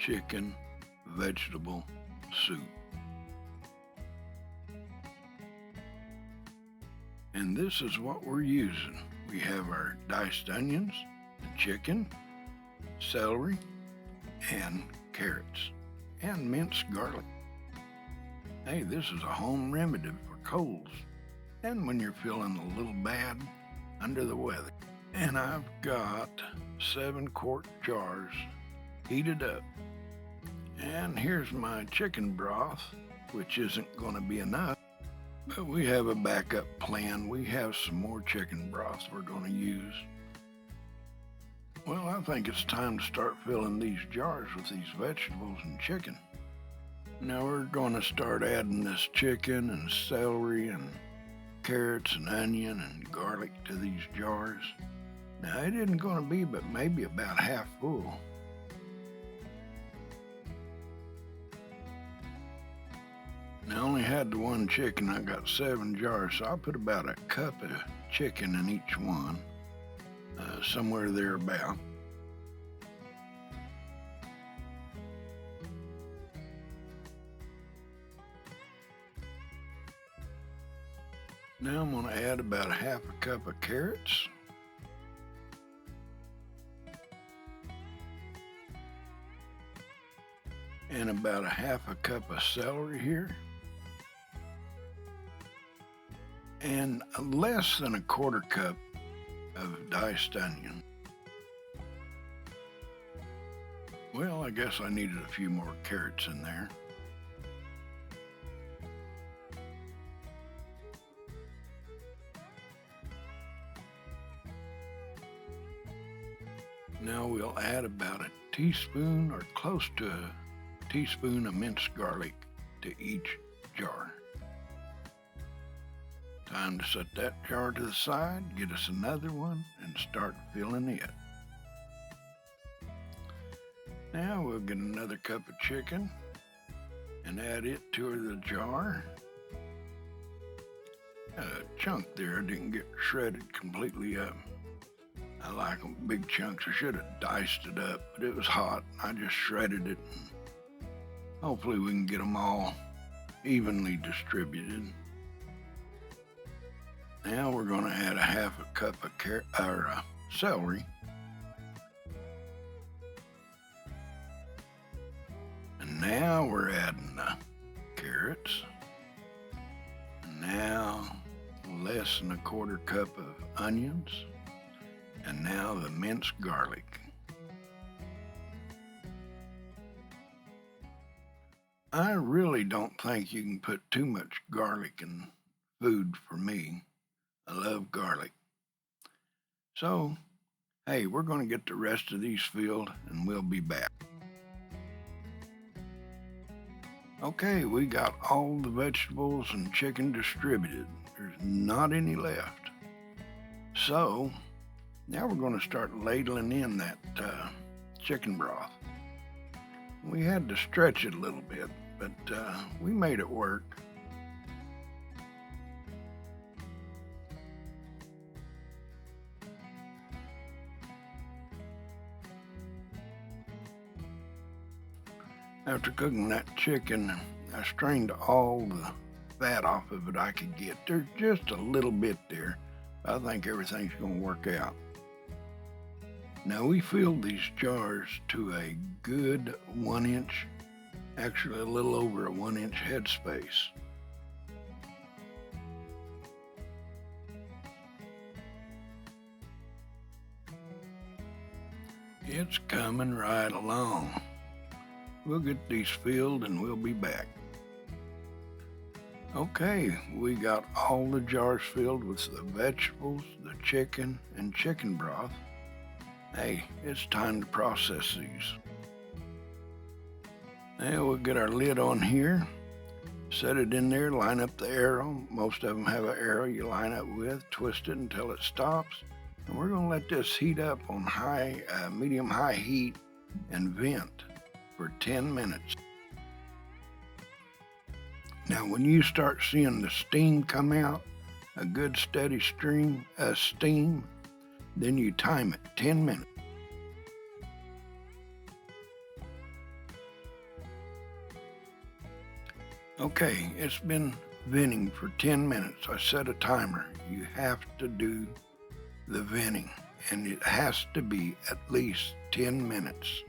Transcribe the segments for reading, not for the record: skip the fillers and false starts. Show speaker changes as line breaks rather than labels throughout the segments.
chicken vegetable soup. And this is what we're using. We have our diced onions, the chicken, celery, and carrots, and minced garlic. Hey, this is a home remedy for colds and when you're feeling a little bad under the weather. And I've got 7-quart jars heated up. And here's my chicken broth, which isn't going to be enough, but we have a backup plan. We have some more chicken broth we're going to use. Well, I think it's time to start filling these jars with these vegetables and chicken. Now we're going to start adding this chicken and celery and carrots and onion and garlic to these jars. Now it isn't going to be but maybe about half full. I only had the one chicken. I got 7 jars, so I'll put about a cup of chicken in each one, somewhere thereabout. Now I'm going to add about a half a cup of carrots. And about a half a cup of celery here. And less than a quarter cup of diced onion. Well, I guess I needed a few more carrots in there. Now we'll add about a teaspoon or close to a teaspoon of minced garlic to each jar. Time to set that jar to the side, get us another one, and start filling it. Now we'll get another cup of chicken and add it to the jar. A chunk there didn't get shredded completely up. I like them big chunks. I should have diced it up, but it was hot. I just shredded it. Hopefully we can get them all evenly distributed. Now we're going to add a half a cup of celery. And now we're adding the carrots. And now less than a quarter cup of onions. And now the minced garlic. I really don't think you can put too much garlic in food for me. I love garlic. So, hey, we're going to get the rest of these filled and we'll be back. Okay, we got all the vegetables and chicken distributed. There's not any left. So, now we're going to start ladling in that chicken broth. We had to stretch it a little bit, but we made it work. After cooking that chicken, I strained all the fat off of it I could get. There's just a little bit there. I think everything's going to work out. Now we filled these jars to a good 1 inch, actually a little over a 1 inch headspace. It's coming right along. We'll get these filled and we'll be back. Okay, we got all the jars filled with the vegetables, the chicken, and chicken broth. Hey, it's time to process these. Now we'll get our lid on here, set it in there, line up the arrow. Most of them have an arrow you line up with, twist it until it stops. And we're going to let this heat up on medium-high heat and vent for 10 minutes. Now when you start seeing the steam come out, a good steady stream of steam, then you time it 10 minutes. Okay, it's been venting for 10 minutes. I set a timer. You have to do the venting, and it has to be at least 10 minutes.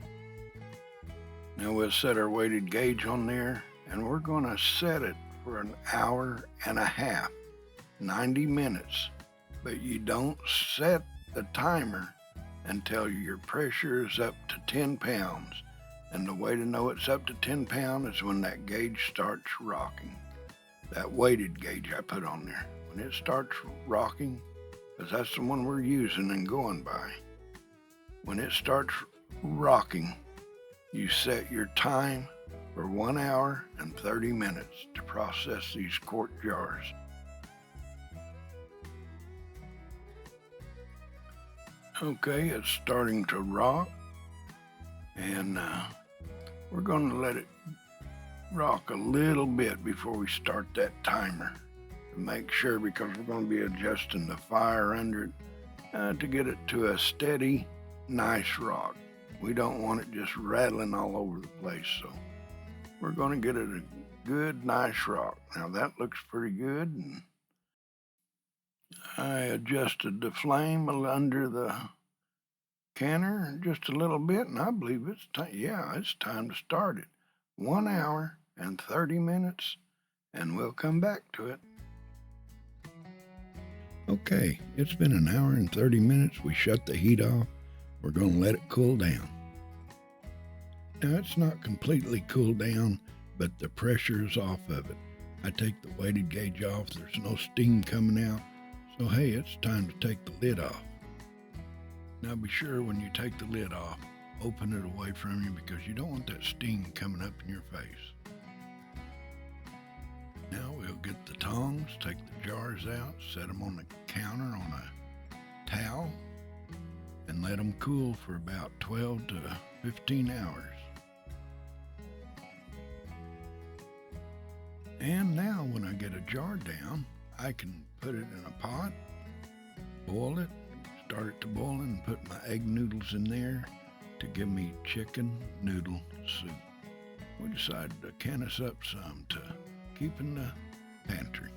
Now we'll set our weighted gauge on there, and we're going to set it for an hour and a half, 90 minutes. But you don't set the timer until your pressure is up to 10 pounds. And the way to know it's up to 10 pounds is when that gauge starts rocking. That weighted gauge I put on there. When it starts rocking, because that's the one we're using and going by. When it starts rocking, you set your time for 1 hour and 30 minutes to process these quart jars. Okay, it's starting to rock, and we're going to let it rock a little bit before we start that timer to make sure, because we're going to be adjusting the fire under it to get it to a steady, nice rock. We don't want it just rattling all over the place, so we're going to get it a good, nice rock. Now that looks pretty good, and I adjusted the flame under the canner just a little bit, and I believe it's time to start it. 1 hour and 30 minutes, and we'll come back to it. Okay, it's been an hour and 30 minutes. We shut the heat off. We're going to let it cool down. Now it's not completely cooled down, but the pressure is off of it. I take the weighted gauge off. There's no steam coming out. So hey, it's time to take the lid off. Now be sure when you take the lid off, open it away from you, because you don't want that steam coming up in your face. Now we'll get the tongs, take the jars out, set them on the counter on a towel, and let them cool for about 12 to 15 hours. And now when I get a jar down, I can put it in a pot, boil it, start it to boiling, and put my egg noodles in there to give me chicken noodle soup. We decided to can us up some to keep in the pantry.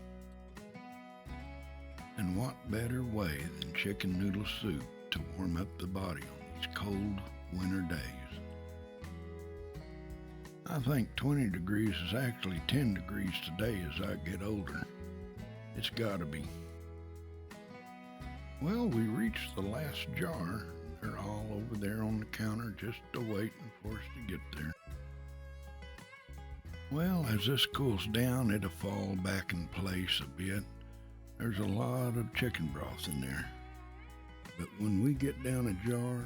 And what better way than chicken noodle soup to warm up the body on these cold winter days? I think 20 degrees is actually 10 degrees today as I get older. It's gotta be. Well, we reached the last jar. They're all over there on the counter just waiting for us to get there. Well, as this cools down, it'll fall back in place a bit. There's a lot of chicken broth in there. But when we get down a jar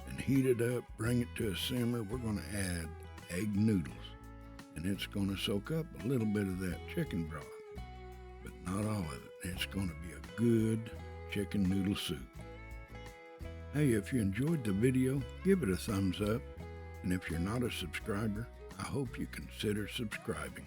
and heat it up, bring it to a simmer, we're going to add egg noodles. And it's going to soak up a little bit of that chicken broth, but not all of it. It's going to be a good chicken noodle soup. Hey, if you enjoyed the video, give it a thumbs up. And if you're not a subscriber, I hope you consider subscribing.